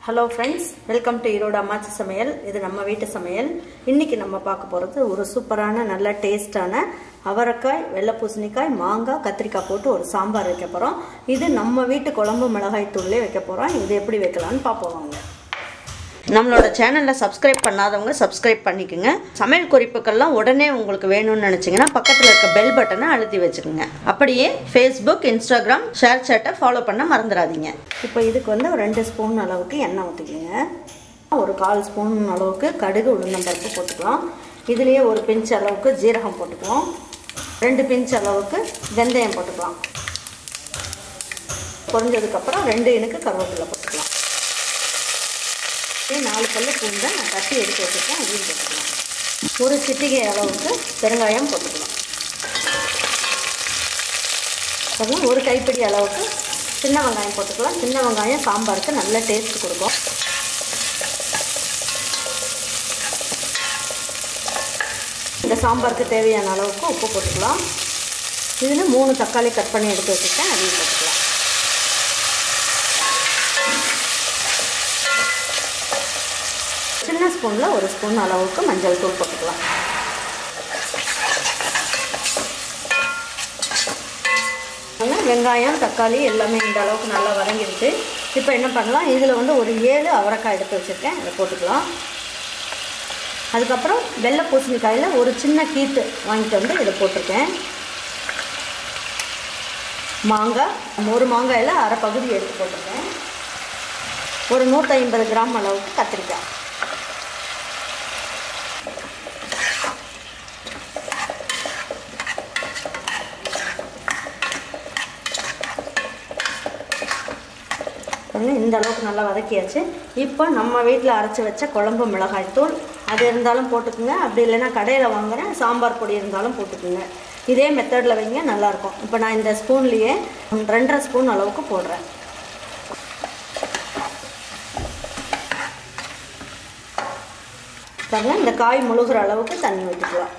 Hello friends, welcome to Iroda Amachi Samayal. This is our வீட்டு சமையல். இன்னைக்கு நம்ம பார்க்க போறது ஒரு சூப்பரான நல்ல டேஸ்டான அவரைக்காய், வெள்ளை பூசணிக்காய், மாங்காய், கத்திரிக்காய் போட்டு ஒரு சாம்பார் வைக்க போறோம். இது நம்ம வீட்டு குழம்பு மிளகாய் தூள்ல வைக்க போறோம். இது எப்படி வைக்கலாம்னு பாப்போம் வாங்க. நம்மளோட சேனலை சப்ஸ்கிரைப் பண்ணாதவங்க சப்ஸ்கிரைப் பண்ணிக்கங்க. சமையல் குறிப்புகள்லாம் உடனே உங்களுக்கு வேணும்னு நினைச்சீங்கன்னா பக்கத்துல இருக்க பெல் பட்டனை அழுத்தி வச்சுக்கோங்க. அப்படியே Facebook, Instagram, ஷேர் சாட்டை ஃபாலோ பண்ண மறந்துடாதீங்க. இப்போ இதுக்கு வந்து ஒரு 2 ஸ்பூன் அளவுக்கு எண்ணெய் ஊற்றிக்கங்க. ஒரு 1/4 ஸ்பூன் அளவுக்கு கடுகு உளுந்தம்பருப்பு போட்டுக்கலாம். இதுலேயே ஒரு பிஞ்ச் அளவுக்கு ஜீரகம் போட்டுக்கலாம். 2 பிஞ்ச் அளவுக்கு வெந்தயம் போட்டுக்கலாம். பொரிஞ்சதுக்கப்புறம் 2 இனுக்கு கருவேப்பிலை போட்டுக்கலாம். 4 பல்லு பூண்டை நான் தட்டி எடுத்து வச்சுருக்கேன். அதையும் போட்டுக்கலாம். ஒரு சிட்டிகை அளவுக்கு பெருங்காயம் போட்டுக்கலாம். அப்புறம் ஒரு கைப்பிடி அளவுக்கு சின்ன வெங்காயம் போட்டுக்கலாம். சின்ன வெங்காயம் சாம்பாருக்கு நல்ல டேஸ்ட் கொடுக்கும். இந்த சாம்பாருக்கு தேவையான அளவுக்கு உப்பு போட்டுக்கலாம். இதில் 3 தக்காளி கட் பண்ணி எடுத்து வச்சுருக்கேன். அதையும் போட்டுக்கலாம். சின்ன ஸ்பூனில் 1 ஸ்பூன் அளவுக்கு மஞ்சள் தூள் போட்டுக்கலாம். வெங்காயம் தக்காளி எல்லாமே இந்த அளவுக்கு நல்லா வதங்கிடுச்சு. இப்போ என்ன பண்ணலாம், இதில் வந்து ஒரு 7 அவரைக்காய் எடுத்து வச்சுருக்கேன். அதை போட்டுக்கலாம். அதுக்கப்புறம் வெள்ளை பூசணிக்காயில் ஒரு சின்ன கீத்து வாங்கிட்டு வந்து இதை போட்டிருக்கேன். மாங்காய், ஒரு மாங்காயில் அரை பகுதி எடுத்து போட்டிருக்கேன். ஒரு 150 கிராம் அளவுக்கு கத்திரிக்காய். இந்த அளவுக்கு நல்லா வதக்கியாச்சு. இப்போ நம்ம வீட்டில் அரைச்சி வச்ச குழம்பு மிளகாய் தூள் அது இருந்தாலும் போட்டுக்குங்க. அப்படி இல்லைன்னா கடையில் வாங்குற சாம்பார் பொடி இருந்தாலும் போட்டுக்குங்க. இதே மெத்தடில் வைங்க, நல்லாயிருக்கும். இப்போ நான் இந்த ஸ்பூன்லேயே 2.5 ஸ்பூன் அளவுக்கு போடுறேன். பாருங்க, இந்த காய் முழுகிற அளவுக்கு தண்ணி ஊற்றிக்கலாம்.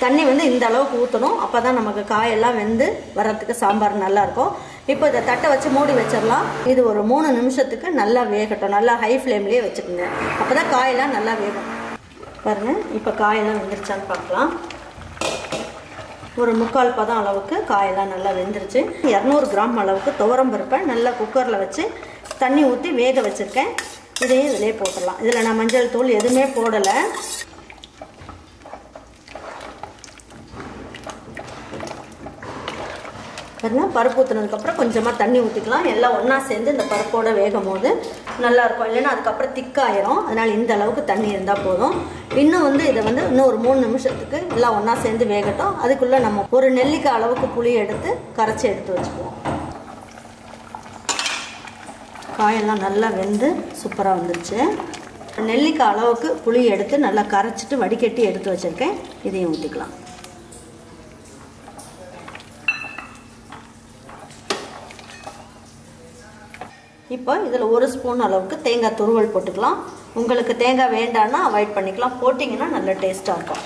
தண்ணி வந்து இந்த அளவுக்கு ஊற்றணும். அப்போ தான் நமக்கு காயெல்லாம் வெந்து வர்றதுக்கு சாம்பார் நல்லாயிருக்கும். இப்போ இதை தட்டை வச்சு மூடி வச்சிடலாம். இது ஒரு 3 நிமிஷத்துக்கு நல்லா வேகட்டும். நல்லா ஹை ஃப்ளேம்லேயே வச்சுக்கோங்க. அப்போ தான் காயெல்லாம் நல்லா வேகும். பாருங்கள், இப்போ காயெல்லாம் வெந்துருச்சான்னு பார்க்கலாம். ஒரு 3/4 பதம் அளவுக்கு காயெல்லாம் நல்லா வெந்துருச்சு. 200 கிராம் அளவுக்கு துவரம் பருப்பை நல்லா குக்கரில் வச்சு தண்ணி ஊற்றி வேக வச்சுருக்கேன். இதையும் இதிலே போட்டுடலாம். இதில் நான் மஞ்சள் தூள் எதுவுமே போடலை. பருப்பு ஊற்றுனதுக்கப்புறம் கொஞ்சமாக தண்ணி ஊற்றிக்கலாம். எல்லாம் ஒன்றா சேர்ந்து இந்த பருப்போடு வேகும் போது நல்லாயிருக்கும். இல்லைன்னா அதுக்கப்புறம் திக்காயிரும். அதனால் இந்த அளவுக்கு தண்ணி இருந்தால் போதும். இன்னும் வந்து இதை வந்து இன்னும் ஒரு 3 நிமிஷத்துக்கு எல்லாம் ஒன்றா சேர்ந்து வேகட்டும். அதுக்குள்ளே நம்ம ஒரு நெல்லிக்காய் அளவுக்கு புளி எடுத்து கரைச்சி எடுத்து வச்சுக்குவோம். காயெல்லாம் நல்லா வெந்து சூப்பராக வந்துருச்சு. நெல்லிக்காய் அளவுக்கு புளி எடுத்து நல்லா கரைச்சிட்டு வடிகட்டி எடுத்து வச்சுருக்கேன். இதையும் ஊற்றிக்கலாம். இப்போ இதில் 1 ஸ்பூன் அளவுக்கு தேங்காய் துருவல் போட்டுக்கலாம். உங்களுக்கு தேங்காய் வேண்டான்னா அவாய்ட் பண்ணிக்கலாம். போட்டிங்கன்னா நல்ல டேஸ்ட்டாக இருக்கும்.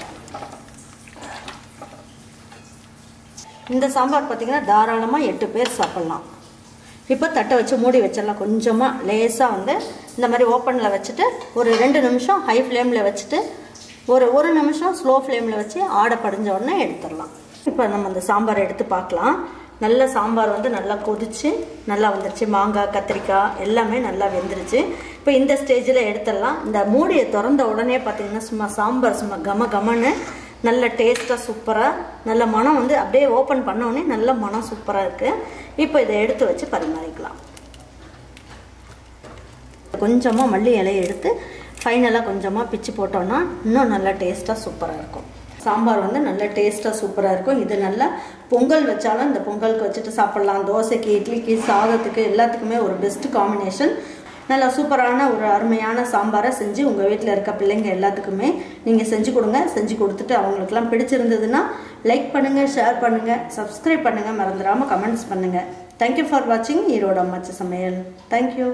இந்த சாம்பார் பார்த்திங்கன்னா தாராளமாக 8 பேர் சாப்பிட்லாம். இப்போ தட்டை வச்சு மூடி வச்சிடலாம். கொஞ்சமாக லேசாக வந்து இந்த மாதிரி ஓப்பனில் வச்சுட்டு ஒரு 2 நிமிஷம் ஹை ஃப்ளேமில் வச்சுட்டு ஒரு 1 நிமிஷம் ஸ்லோ ஃப்ளேமில் வச்சு ஆடை படிஞ்ச உடனே எடுத்துடலாம். இப்போ நம்ம அந்த சாம்பார் எடுத்து பார்க்கலாம். நல்ல சாம்பார் வந்து நல்லா கொதிச்சு நல்லா வந்துருச்சு. மாங்காய் கத்திரிக்காய் எல்லாமே நல்லா வெந்துருச்சு. இப்போ இந்த ஸ்டேஜில் எடுத்துடலாம். இந்த மூடியை திறந்த உடனே பார்த்தீங்கன்னா சும்மா சாம்பார் சும்மா கமன்னு நல்ல டேஸ்ட்டாக சூப்பராக நல்ல மனம் வந்து அப்படியே ஓப்பன் பண்ணோடனே நல்ல மனம் சூப்பராக இருக்குது. இப்போ இதை எடுத்து வச்சு பரிமாறிக்கலாம். கொஞ்சமாக மல்லி இலையை எடுத்து ஃபைனலாக கொஞ்சமாக பிச்சு போட்டோன்னா இன்னும் நல்லா டேஸ்ட்டாக சூப்பராக இருக்கும். சாம்பார் வந்து நல்ல டேஸ்ட்டாக சூப்பராக இருக்கும். இது நல்லா பொங்கல் வச்சாலும் இந்த பொங்கலுக்கு வச்சுட்டு சாப்பிட்லாம். தோசைக்கு, இட்லிக்கு, சாதத்துக்கு எல்லாத்துக்குமே ஒரு பெஸ்ட் காம்பினேஷன். நல்லா சூப்பரான ஒரு அருமையான சாம்பாரை செஞ்சு உங்கள் வீட்டில் இருக்க பிள்ளைங்க எல்லாத்துக்குமே நீங்கள் செஞ்சு கொடுங்க. செஞ்சு கொடுத்துட்டு அவங்களுக்குலாம் பிடிச்சிருந்ததுன்னா லைக் பண்ணுங்கள், ஷேர் பண்ணுங்கள், சப்ஸ்கிரைப் பண்ணுங்கள், மறந்துடாமல் கமெண்ட்ஸ் பண்ணுங்கள். தேங்க்யூ ஃபார் வாட்சிங் ஈரோடு அம்மாச்சி சமையல். தேங்க்யூ.